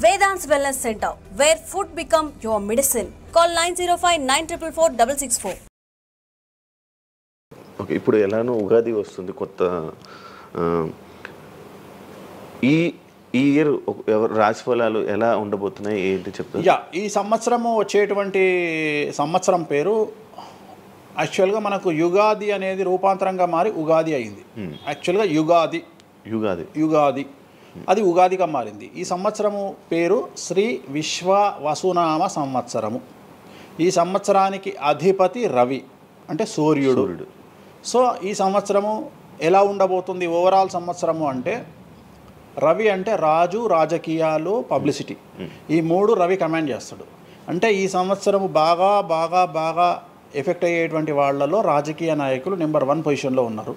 Vedant's Wellness Center, where food become your medicine. Call 905-944-664. Okay, ఇప్పుడు ఎలానో ఉగాది వస్తుంది కొత్త. ఈ ఇయర్ రాశి ఫలాలు ఎలా ఉండబోతున్నాయి ఏంటి చెప్తారు? ఈ సంవత్సరము వచ్చేటువంటి సంవత్సరం పేరు యాక్చువల్గా మనకు యుగాది అనేది రూపాంతరంగా మారి ఉగాది అయింది. యాక్చువల్గా యుగాది అది ఉగాదిగా మారింది. ఈ సంవత్సరము పేరు శ్రీ విశ్వ వసునామ సంవత్సరము. ఈ సంవత్సరానికి అధిపతి రవి అంటే సూర్యుడు. సో ఈ సంవత్సరము ఎలా ఉండబోతుంది ఓవరాల్ సంవత్సరము అంటే, రవి అంటే రాజు, రాజకీయాలు, పబ్లిసిటీ, ఈ మూడు రవి కమాండ్ చేస్తాడు. అంటే ఈ సంవత్సరము బాగా బాగా బాగా ఎఫెక్ట్ అయ్యేటువంటి వాళ్ళలో రాజకీయ నాయకులు నెంబర్ 1 పొజిషన్లో ఉన్నారు.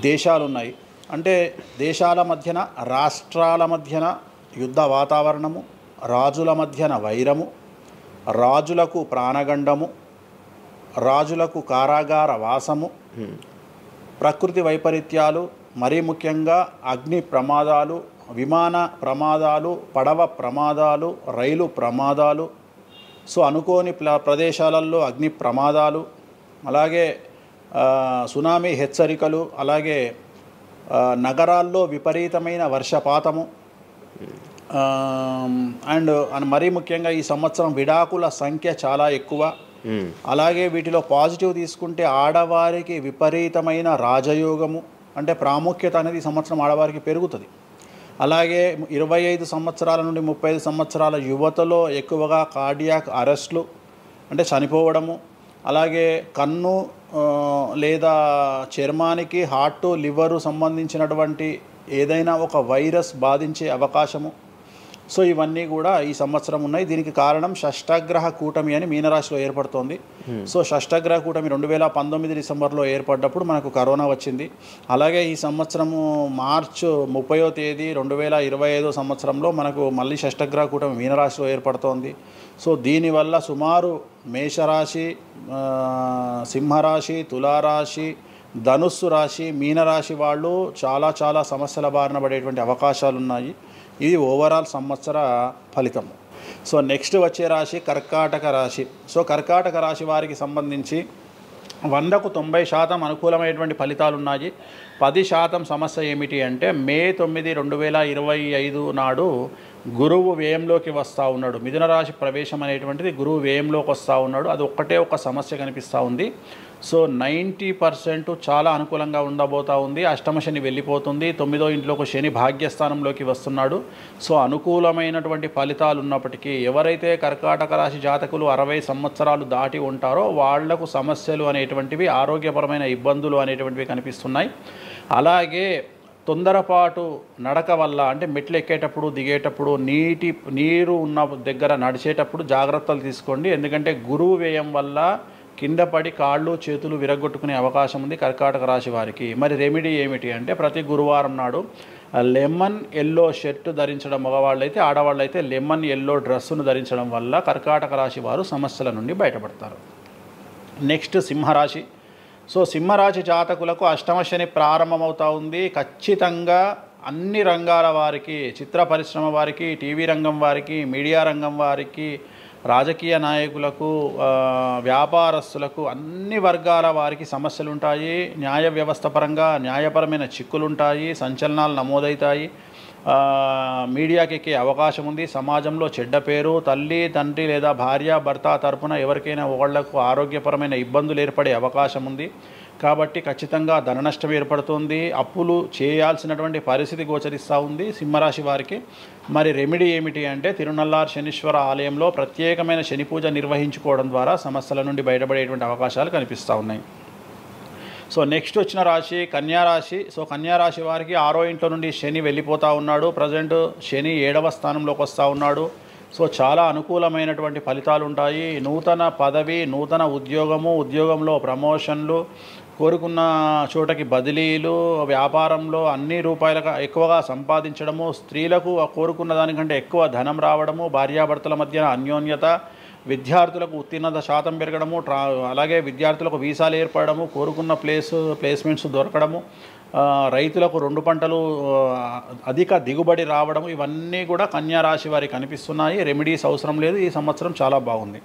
దేశాలు ఉన్నాయి అంటే దేశాల మధ్యన, రాష్ట్రాల మధ్యన యుద్ధ వాతావరణము, రాజుల మధ్యన వైరము, రాజులకు ప్రాణగండము, రాజులకు కారాగార వాసము, ప్రకృతి వైపరీత్యాలు, మరీ ముఖ్యంగా అగ్ని ప్రమాదాలు, విమాన ప్రమాదాలు, పడవ ప్రమాదాలు, రైలు ప్రమాదాలు, సో అనుకోని ప్రదేశాలలో అగ్ని ప్రమాదాలు, అలాగే సునామీ హెచ్చరికలు, అలాగే నగరాల్లో విపరీతమైన వర్షపాతము, అండ్ మరీ ముఖ్యంగా ఈ సంవత్సరం విడాకుల సంఖ్య చాలా ఎక్కువ. అలాగే వీటిలో పాజిటివ్ తీసుకుంటే ఆడవారికి విపరీతమైన రాజయోగము, అంటే ప్రాముఖ్యత అనేది ఈ సంవత్సరం ఆడవారికి పెరుగుతుంది. అలాగే 25 సంవత్సరాల నుండి 35 సంవత్సరాల యువతలో ఎక్కువగా కార్డియాక్ అరెస్ట్లు అంటే చనిపోవడము, అలాగే కన్ను లేదా చర్మానికి హార్ట్, లివరు సంబంధించినటువంటి ఏదైనా ఒక వైరస్ బాధించే అవకాశము. సో ఇవన్నీ కూడా ఈ సంవత్సరం ఉన్నాయి. దీనికి కారణం షష్టగ్రహ కూటమి అని మీనరాశిలో ఏర్పడుతోంది. సో షష్టగ్రహ కూటమి 2019 డిసెంబర్లో ఏర్పడ్డప్పుడు మనకు కరోనా వచ్చింది. అలాగే ఈ సంవత్సరము మార్చ్ 30వ తేదీ 2025 సంవత్సరంలో మనకు మళ్ళీ షష్టగ్రహ కూటమి మీనరాశిలో ఏర్పడుతోంది. సో దీనివల్ల సుమారు మేషరాశి, సింహరాశి, తులారాశి, ధనుస్సు రాశి, మీనరాశి వాళ్ళు చాలా చాలా సమస్యల బారిన పడేటువంటి అవకాశాలు ఉన్నాయి. ఇది ఓవరాల్ సంవత్సర ఫలితము. సో నెక్స్ట్ వచ్చే రాశి కర్కాటక రాశి. సో కర్కాటక రాశి వారికి సంబంధించి 100కు 90% అనుకూలమైనటువంటి ఫలితాలు ఉన్నాయి. 10% సమస్య ఏమిటి అంటే, మే 9, 2025 నాడు గురువు వ్యయంలోకి వస్తూ ఉన్నాడు. మిథున రాశి ప్రవేశం అనేటువంటిది గురువు వ్యయంలోకి వస్తూ ఉన్నాడు. అది ఒక్కటే ఒక సమస్య కనిపిస్తూ ఉంది. సో 90% చాలా అనుకూలంగా ఉండబోతూ ఉంది. అష్టమ శని వెళ్ళిపోతుంది. 9వ ఇంట్లోకి శని భాగ్యస్థానంలోకి వస్తున్నాడు. సో అనుకూలమైనటువంటి ఫలితాలు ఉన్నప్పటికీ ఎవరైతే కర్కాటక రాశి జాతకులు 60 సంవత్సరాలు దాటి ఉంటారో వాళ్లకు సమస్యలు అనేటువంటివి, ఆరోగ్యపరమైన ఇబ్బందులు అనేటువంటివి కనిపిస్తున్నాయి. అలాగే తొందరపాటు నడక వల్ల, అంటే మెట్లు ఎక్కేటప్పుడు, దిగేటప్పుడు, నీరు ఉన్న దగ్గర నడిచేటప్పుడు జాగ్రత్తలు తీసుకోండి. ఎందుకంటే గురువు వ్యయం వల్ల కింద పడి కాళ్ళు చేతులు విరగొట్టుకునే అవకాశం ఉంది కర్కాటక రాశి వారికి. మరి రెమెడీ ఏమిటి అంటే, ప్రతి గురువారం నాడు లెమన్ ఎల్లో షర్ట్ ధరించడం మగవాళ్ళైతే, ఆడవాళ్ళైతే లెమన్ ఎల్లో డ్రెస్సును ధరించడం వల్ల కర్కాటక రాశి వారు సమస్యల నుండి బయటపడతారు. నెక్స్ట్ సింహరాశి. సో సింహరాశి జాతకులకు అష్టమ శని ప్రారంభమవుతూ ఉంది. ఖచ్చితంగా అన్ని రంగాల వారికి, చిత్ర పరిశ్రమ వారికి, టీవీ రంగం వారికి, మీడియా రంగం వారికి, రాజకీయ నాయకులకు, వ్యాపారస్తులకు, అన్ని వర్గాల వారికి సమస్యలు ఉంటాయి. న్యాయ వ్యవస్థ పరంగా న్యాయపరమైన చిక్కులు ఉంటాయి, సంచలనాలు నమోదవుతాయి, మీడియాకి ఎక్కే అవకాశం ఉంది. సమాజంలో చెడ్డ పేరు, తల్లి తండ్రి లేదా భార్య భర్త తరపున ఎవరికైనా ఒకళ్లకు ఆరోగ్యపరమైన ఇబ్బందులు ఏర్పడే అవకాశం ఉంది. కాబట్టి ఖచ్చితంగా ధన నష్టం ఏర్పడుతుంది. అప్పులు చేయాల్సినటువంటి పరిస్థితి గోచరిస్తూ ఉంది సింహరాశి వారికి. మరి రెమెడీ ఏమిటి అంటే, తిరునల్లార్ శనీశ్వర ఆలయంలో ప్రత్యేకమైన శని పూజ నిర్వహించుకోవడం ద్వారా సమస్యల నుండి బయటపడేటువంటి అవకాశాలు కనిపిస్తూ ఉన్నాయి. సో నెక్స్ట్ వచ్చిన రాశి కన్యారాశి. సో కన్యారాశి వారికి 6వ ఇంట్లో నుండి శని వెళ్ళిపోతూ ఉన్నాడు. ప్రజెంట్ శని 7వ స్థానంలోకి వస్తూ ఉన్నాడు. సో చాలా అనుకూలమైనటువంటి ఫలితాలు ఉంటాయి. నూతన పదవి, నూతన ఉద్యోగము, ఉద్యోగంలో ప్రమోషన్లు, కోరుకున్న చోటకి బదిలీలు, వ్యాపారంలో అన్ని రూపాయలకు ఎక్కువగా సంపాదించడము, స్త్రీలకు కోరుకున్న దానికంటే ఎక్కువ ధనం రావడము, భార్యాభర్తల మధ్య అన్యోన్యత, విద్యార్థులకు ఉత్తీర్ణత శాతం పెరగడము, అలాగే విద్యార్థులకు వీసాలు ఏర్పడము, కోరుకున్న ప్లేస్మెంట్స్ దొరకడము, రైతులకు 2 పంటలు అధిక దిగుబడి రావడం, ఇవన్నీ కూడా కన్యా రాశి వారికి కనిపిస్తున్నాయి. రెమెడీస్ అవసరం లేదు, ఈ సంవత్సరం చాలా బాగుంది.